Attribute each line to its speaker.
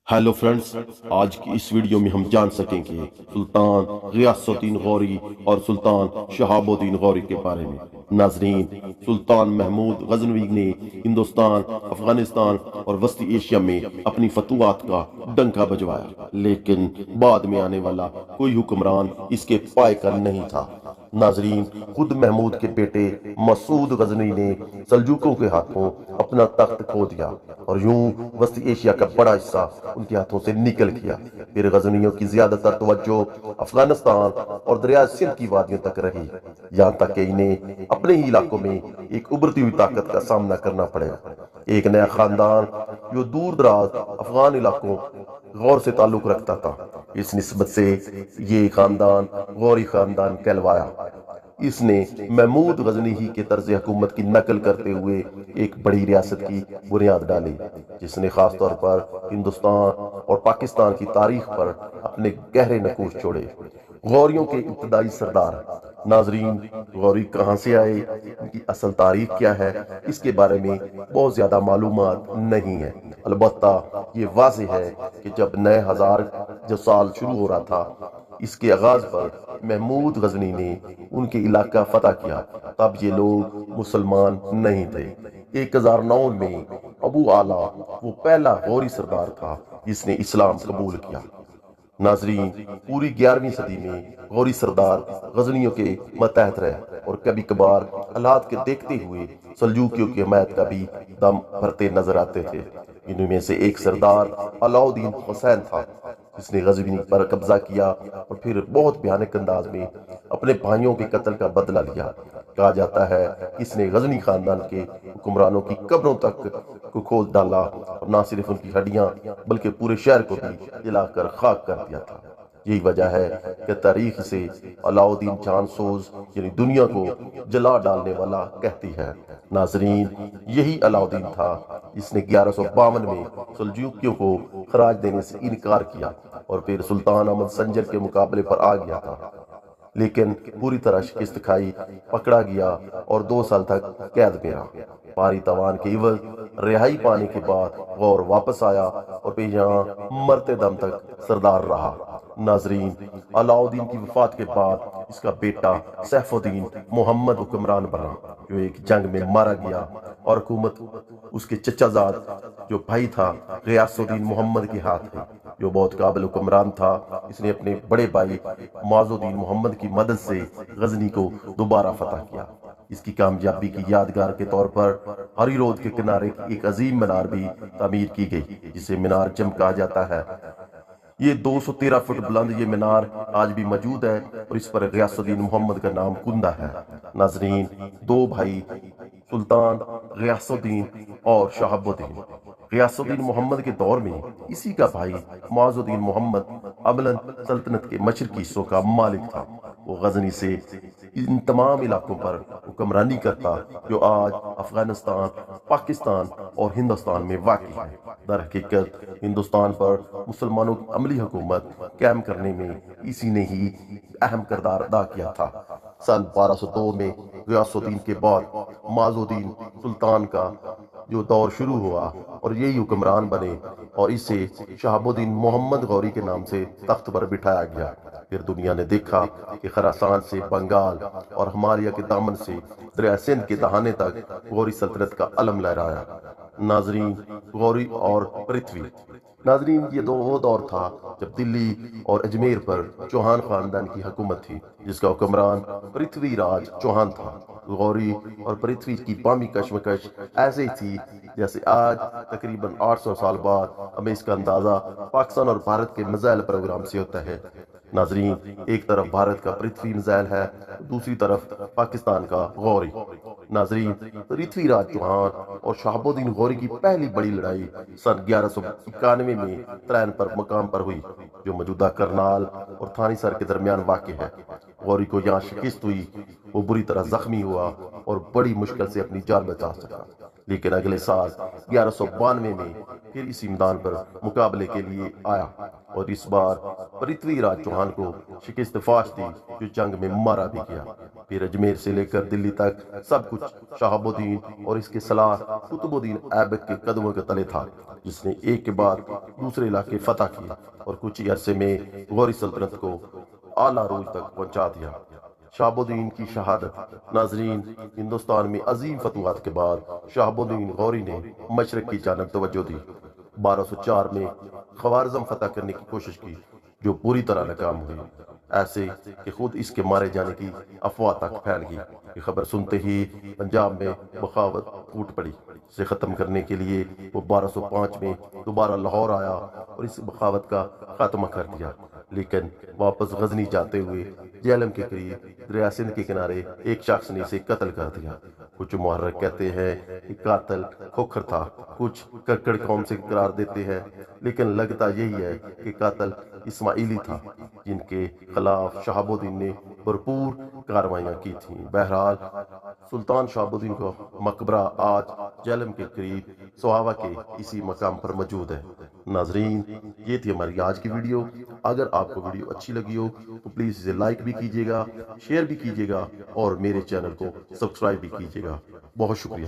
Speaker 1: Hello friends, आज की इस वीडियो में हम जान सकेंगे सुल्तान गियासुद्दीन गौरी और सुल्तान शहाबुद्दीन गौरी के बारे में। नाजरीन, सुल्तान महमूद गजनवी ने हिंदुस्तान, अफगानिस्तान और वस्ती एशिया में अपनी फतूआत का डंका बजवाया, लेकिन बाद में आने वाला कोई हुक्मरान इसके पाए का नहीं था। नाजरीन, खुद महमूद के बेटे मसूद गजनी ने सल्जूकों के हाथों अपना तख्त खो दिया और यूं वस्ती एशिया का बड़ा हिस्सा उनके हाथों से निकल गया। फिर गजनियों की ज्यादातर तवज्जो अफगानिस्तान और दरिया सिंध की वादियों तक रही, यहाँ तक कि इन्हें अपने ही इलाकों में एक उभरती हुई ताकत का सामना करना पड़ेगा। एक नया खानदान जो दूर दराज अफगान इलाकों गौर से ताल्लुक रखता था, इस निस्बत से ये खानदान गौरी खानदान कहलवाया। इसने महमूद गजनी ही के तर्ज हुकूमत की नकल करते हुए एक बड़ी रियासत की बुनियाद डाली, जिसने खास तौर पर हिंदुस्तान और पाकिस्तान की तारीख पर अपने गहरे नकूश छोड़े। गौरियों के इब्तदाई सरदार। नाजरीन, गौरी कहाँ से आए, उनकी असल तारीख क्या है, इसके बारे में बहुत ज्यादा मालूमात नहीं है। अलबत्ता ये वाज़ेह है कि जब नए हजार जो साल शुरू हो रहा था, इसके आगाज पर महमूद गजनी ने उनके इलाका फतह किया, तब ये लोग मुसलमान नहीं थे। 1009 में अबू आला वो पहला गौरी सरदार था जिसने इस्लाम कबूल किया। नाजरीन, पूरी 11वीं सदी में गौरी सरदार गजनियों के मतहत रहे और कभी कभार हालात के देखते हुए सल्जूकियों की हमायत का भी दम भरते नजर आते थे। इनमें से एक सरदार अलाउद्दीन हुसैन था, जिसने गजनी पर कब्जा किया और फिर बहुत भयानक अंदाज में अपने भाइयों के कत्ल का बदला लिया। कहा जाता है कि इसने गजनी खानदान के हुक्मरानों की कब्रों तक को खोद डाला और न सिर्फ उनकी हड्डियां बल्कि पूरे शहर को भी जलाकर खाक कर दिया था। यही वजह है कि तारीख से अलाउद्दीन चांद सोज यानी दुनिया को जला डालने वाला कहती है। नाजरीन, यही अलाउद्दीन था जिसने 1152 में सल्जूकियों को खराज देने से इनकार किया और फिर सुल्तान अहमद संजर के मुकाबले पर आ गया था, लेकिन पूरी तरह शिकस्त खाई, पकड़ा गया और 2 साल तक कैद में रहा। भारी तवान के इवज रिहाई पाने के बाद गौर वापस आया और फिर यहाँ मरते दम तक सरदार रहा। नाजरीन, अलाउद्दीन की वफात के बाद इसका बेटा सैफुद्दीन मोहम्मद हुक्मरान बना, जो एक जंग में मारा गया और हुकूमत उसके चचाजाद जो भाई था गियासुद्दीन मोहम्मद के हाथ में, जो बहुत काबिल हुक्मरान था। इसने अपने बड़े भाई माजुद्दीन मोहम्मद की मदद से गजनी को दोबारा फतह किया। इसकी कामयाबी की यादगार के तौर पर हरी रोड के किनारे एक अजीम मीनार भी तामीर की गई, जिसे मीनार जम कहा जाता है। ये 213 फुट बुलंद ये मीनार आज भी मौजूद है और इस पर गियासुद्दीन मोहम्मद का नाम कुंदा है। नाजरीन, 2 भाई सुल्तान गियासुद्दीन और शहाबुद्दीन। गियासुद्दीन मोहम्मद के दौर में इसी का भाई माजुद्दीन मोहम्मद अमलन सल्तनत के मशरकी हिस्सों का मालिक था। वो गजनी से इन तमाम इलाकों पर हुक्मरानी करता जो आज अफगानिस्तान, पाकिस्तान और हिंदुस्तान में वाक़ई है। दर हकीकत हिंदुस्तान पर मुसलमानों की अमली हुकूमत कायम करने में इसी ने ही अहम किरदार अदा किया था। सन 1202 में गियासुद्दीन के बाद माजुद्दीन सुल्तान का जो दौर शुरू हुआ और यही हुक्मरान बने और इसे शहाबुद्दीन मोहम्मद गौरी के नाम से तख्त पर बिठाया गया। फिर दुनिया ने देखा कि खरासान से बंगाल और हमारिया के दामन से दरिया सिंध के दहाने तक गौरी सल्तनत का अलम लहराया। नाजरीन, गौरी और पृथ्वी। नाजरीन, ये वो दौर था जब दिल्ली और अजमेर पर चौहान खानदान की हुकूमत थी, जिसका हुक्मरान पृथ्वीराज चौहान था। गौरी और पृथ्वी की बामी कशमकश ऐसे ही थी जैसे आज तकरीबन 800 साल बाद हमें इसका अंदाजा पाकिस्तान और भारत के मिसाइल प्रोग्राम से होता है। नाजरीन, एक तरफ भारत का पृथ्वी मिसाइल है, दूसरी तरफ पाकिस्तान का गौरी। नाजरीन, पृथ्वीराज चौहान और शहाबुद्दीन गौरी की पहली बड़ी लड़ाई सन 1191 में त्रैन पर मकाम पर हुई, जो मौजूदा करनाल और थानीसर के दरमियान वाक़ है। गौरी को यहाँ शिकस्त हुई। وہ بری طرح زخمی ہوا اور بڑی مشکل سے اپنی جان بچا سکا، لیکن اگلے سال 1192 میں پھر اسی میدان پر مقابلے کے لیے آیا اور اس بار پرتھوی راج چوہان کو شکست فاش دی، جو جنگ میں مارا بھی گیا۔ پھر اجمیر سے لے کر دلی تک سب کچھ شہاب الدین اور اس کے سلاح قطب الدین ایبک کے قدموں کے تلے تھا، جس نے ایک کے بعد دوسرے علاقے فتح کیے اور کچھ ہی عرصے میں غوری سلطنت کو اعلیٰ عروج تک پہنچا دیا۔ شہاب الدین کی شہادت۔ ناظرین، ہندوستان میں عظیم فتوحات کے بعد شہاب الدین غوری نے مشرق کی جانب توجہ دی۔ 1204 میں خوارزم فتح کرنے کی کوشش کی، جو پوری طرح ناکام ہوئی، ایسے کہ خود اس کے مارے جانے کی افواہ تک پھیل گئی۔ یہ خبر سنتے ہی پنجاب میں بغاوت پھوٹ پڑی۔ اسے ختم کرنے کے لیے وہ 1205 میں دوبارہ لاہور آیا اور اس بغاوت کا خاتمہ کر دیا، لیکن واپس غزنی جاتے ہوئے جہلم کے قریب دریا سندھ کے کنارے ایک شخص نے اسے قتل کر دیا۔ کچھ محرک کہتے ہیں کہ قاتل کھوکھر تھا، کچھ ککڑ قوم سے قرار دیتے ہیں، لیکن لگتا یہی ہے کہ قاتل اسماعیلی تھا، جن کے خلاف شہاب الدین نے بھرپور کاروائیاں کی تھیں۔ بہرحال سلطان شہاب الدین کا مقبرہ آج جہلم کے قریب سوہاوا کے اسی مقام پر موجود ہے۔ ناظرین، یہ تھی ہماری آج کی ویڈیو۔ اگر آپ کو ویڈیو اچھی لگی ہو تو پلیز اسے لائک بھی کیجیے گا، شیئر بھی کیجیے گا اور میرے چینل کو سبسکرائب بھی کیجیے گا۔ بہت شکریہ۔